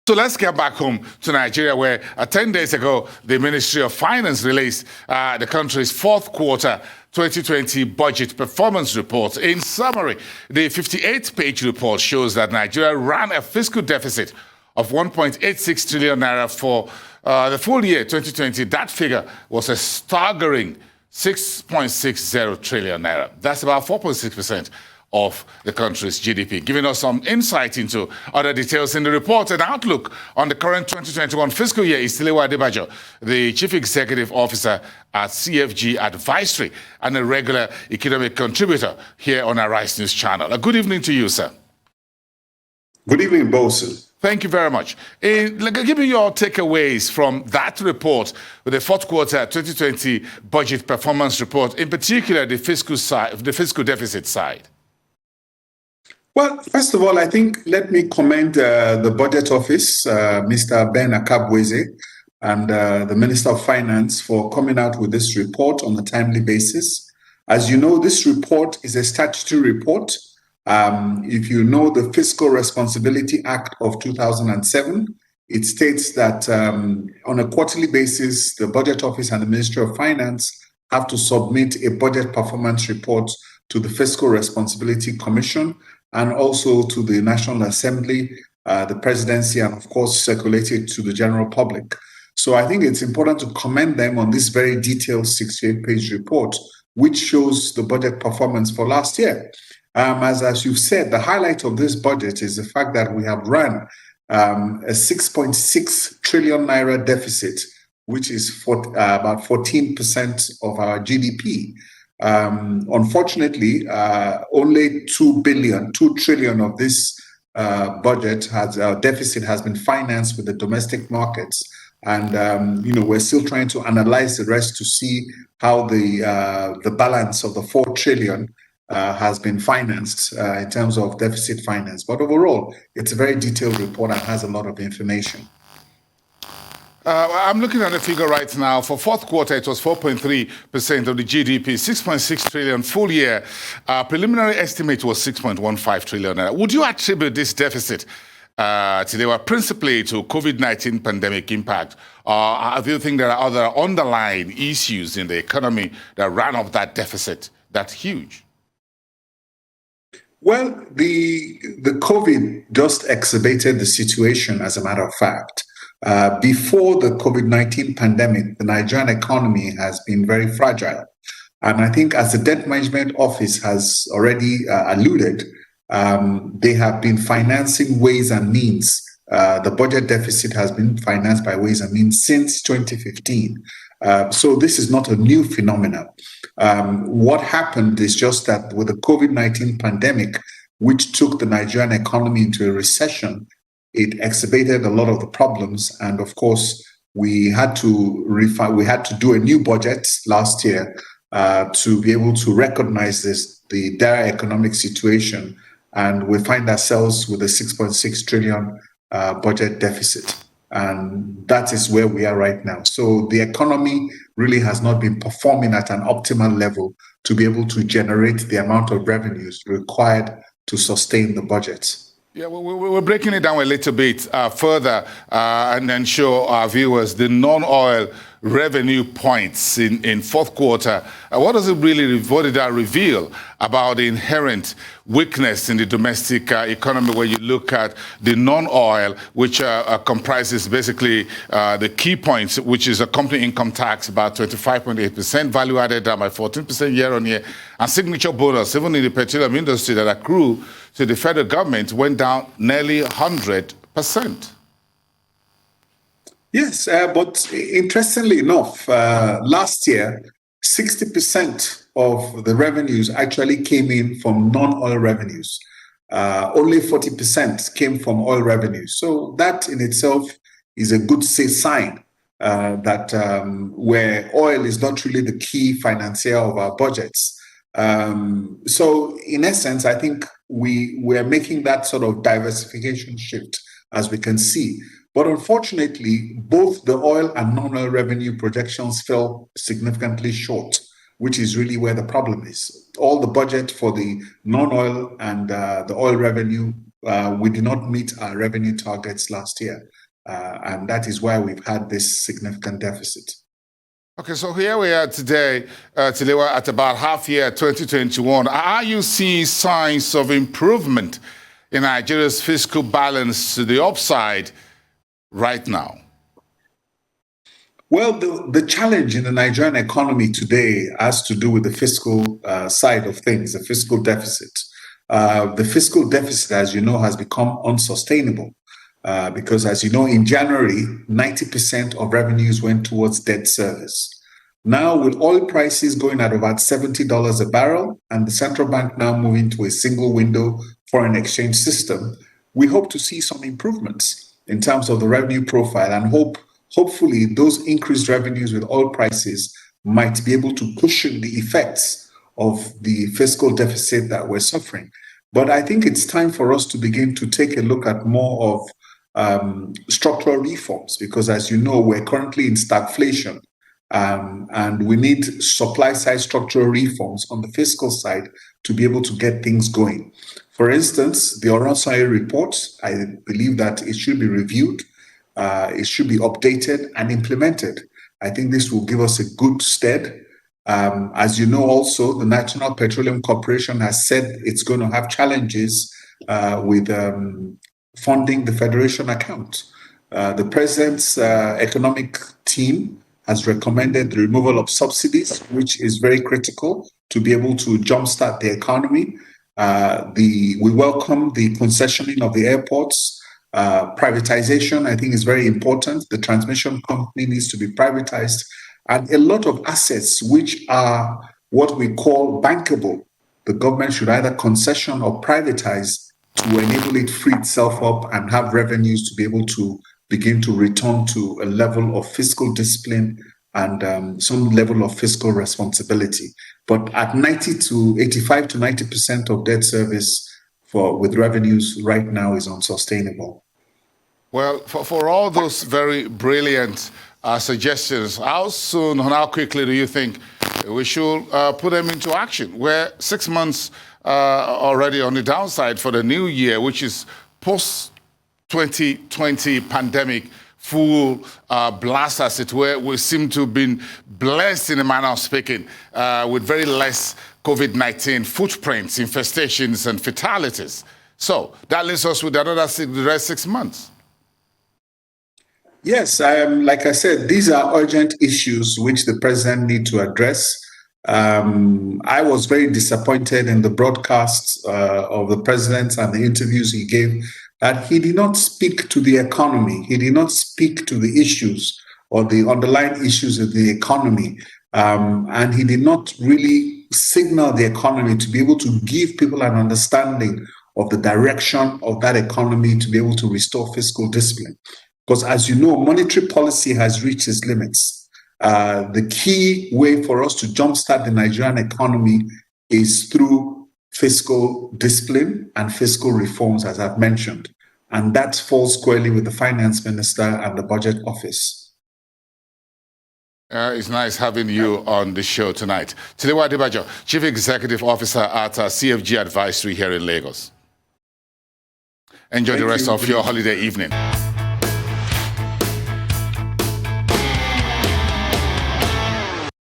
So let's get back home to Nigeria, where 10 days ago, the Ministry of Finance released the country's fourth quarter 2020 budget performance report. In summary, the 58-page report shows that Nigeria ran a fiscal deficit of 1.86 trillion naira for the full year 2020. That figure was a staggering 6.60 trillion naira. That's about 4.6% of the country's GDP, giving us some insight into other details in the report. An outlook on the current 2021 fiscal year is Tilewa Adebajo, the Chief Executive Officer at CFG Advisory and a regular economic contributor here on our Rice News channel. A good evening to you, sir. Good evening, Bosun. Thank you very much. Give me your takeaways from that report, with the fourth quarter 2020 budget performance report, in particular the fiscal side, the fiscal deficit side. Well, first of all, I think let me commend the Budget Office, Mr. Ben Akabweze, and the Minister of Finance for coming out with this report on a timely basis. As you know, this report is a statutory report. If you know the Fiscal Responsibility Act of 2007, it states that on a quarterly basis, the Budget Office and the Ministry of Finance have to submit a budget performance report to the Fiscal Responsibility Commission and also to the National Assembly, the presidency, and of course circulated to the general public. So I think it's important to commend them on this very detailed 68-page report, which shows the budget performance for last year. As you've said, the highlight of this budget is the fact that we have run a 6.6 trillion naira deficit, which is about 14% of our GDP. Unfortunately, only 2 trillion of this budget deficit has been financed with the domestic markets. And, we're still trying to analyze the rest to see how the balance of the 4 trillion has been financed in terms of deficit finance. But overall, it's a very detailed report and has a lot of information. I'm looking at the figure right now. For fourth quarter, it was 4.3% of the GDP, 6.6 trillion full year. Preliminary estimate was 6.15 trillion. Would you attribute this deficit principally to COVID-19 pandemic impact? Do you think there are other underlying issues in the economy that ran up that deficit that's huge? Well, the COVID just exacerbated the situation, as a matter of fact. Before the COVID-19 pandemic, the Nigerian economy has been very fragile. And I think, as the Debt Management Office has already alluded, they have been financing ways and means. The budget deficit has been financed by ways and means since 2015. So this is not a new phenomenon. What happened is just that with the COVID-19 pandemic, which took the Nigerian economy into a recession, it exacerbated a lot of the problems. And of course, we had to do a new budget last year to be able to recognize the dire economic situation. And we find ourselves with a 6.6 trillion budget deficit. And that is where we are right now. So the economy really has not been performing at an optimal level to be able to generate the amount of revenues required to sustain the budget. Yeah, we're breaking it down a little bit further and then show our viewers the non-oil revenue points in fourth quarter. What does it really, what did that reveal about the inherent weakness in the domestic economy when you look at the non-oil, which comprises basically the key points, which is a company income tax, about 25.8%, value added down by 14% year on year, and signature bonus, even in the petroleum industry that accrue to the federal government, went down nearly 100%. Yes, but interestingly enough, last year, 60% of the revenues actually came in from non-oil revenues. Only 40% came from oil revenues. So that in itself is a good sign that where oil is not really the key financier of our budgets. So in essence, I think we're making that sort of diversification shift, as we can see. But unfortunately, both the oil and non-oil revenue projections fell significantly short, which is really where the problem is. All the budget for the non-oil and the oil revenue we did not meet our revenue targets last year. And that is why we've had this significant deficit. Okay, so here we are today, Tilewa, at about half year 2021. Are you seeing signs of improvement in Nigeria's fiscal balance to the upside right now? Well, the challenge in the Nigerian economy today has to do with the fiscal side of things, the fiscal deficit. The fiscal deficit, as you know, has become unsustainable because, as you know, in January, 90% of revenues went towards debt service. Now, with oil prices going at about $70 a barrel and the central bank now moving to a single window foreign exchange system, we hope to see some improvements in terms of the revenue profile and hopefully those increased revenues with oil prices might be able to cushion the effects of the fiscal deficit that we're suffering. But I think it's time for us to begin to take a look at more of structural reforms because, as you know, we're currently in stagflation. And we need supply side structural reforms on the fiscal side to be able to get things going. For instance, the Oronsai report, I believe that it should be reviewed, it should be updated and implemented. I think this will give us a good stead. As you know, also, the National Petroleum Corporation has said it's going to have challenges with funding the Federation account. The President's economic team has recommended the removal of subsidies, which is very critical to be able to jumpstart the economy. We welcome the concessioning of the airports. Privatization, I think, is very important. The transmission company needs to be privatized. And a lot of assets which are what we call bankable, the government should either concession or privatize to enable it free itself up and have revenues to be able to begin to return to a level of fiscal discipline and some level of fiscal responsibility. But at 85 to 90% of debt service with revenues right now is unsustainable. Well, for all those very brilliant suggestions, how soon and how quickly do you think we should put them into action? We're 6 months already on the downside for the new year, which is post-2020 pandemic full blast, as it were. We seem to have been blessed in a manner of speaking with very less COVID-19 footprints, infestations, and fatalities. So that leaves us with another the rest 6 months. Yes, like I said, these are urgent issues which the president needs to address. I was very disappointed in the broadcasts of the president and the interviews he gave that he did not speak to the economy. He did not speak to the issues or the underlying issues of the economy. And he did not really signal the economy to be able to give people an understanding of the direction of that economy to be able to restore fiscal discipline. Because as you know, monetary policy has reached its limits. The key way for us to jumpstart the Nigerian economy is through fiscal discipline and fiscal reforms, as I've mentioned. And that falls squarely with the finance minister and the budget office. It's nice having you on the show tonight. Tilewa Adebajo, Chief Executive Officer at CFG Advisory here in Lagos. Enjoy the rest of your holiday evening.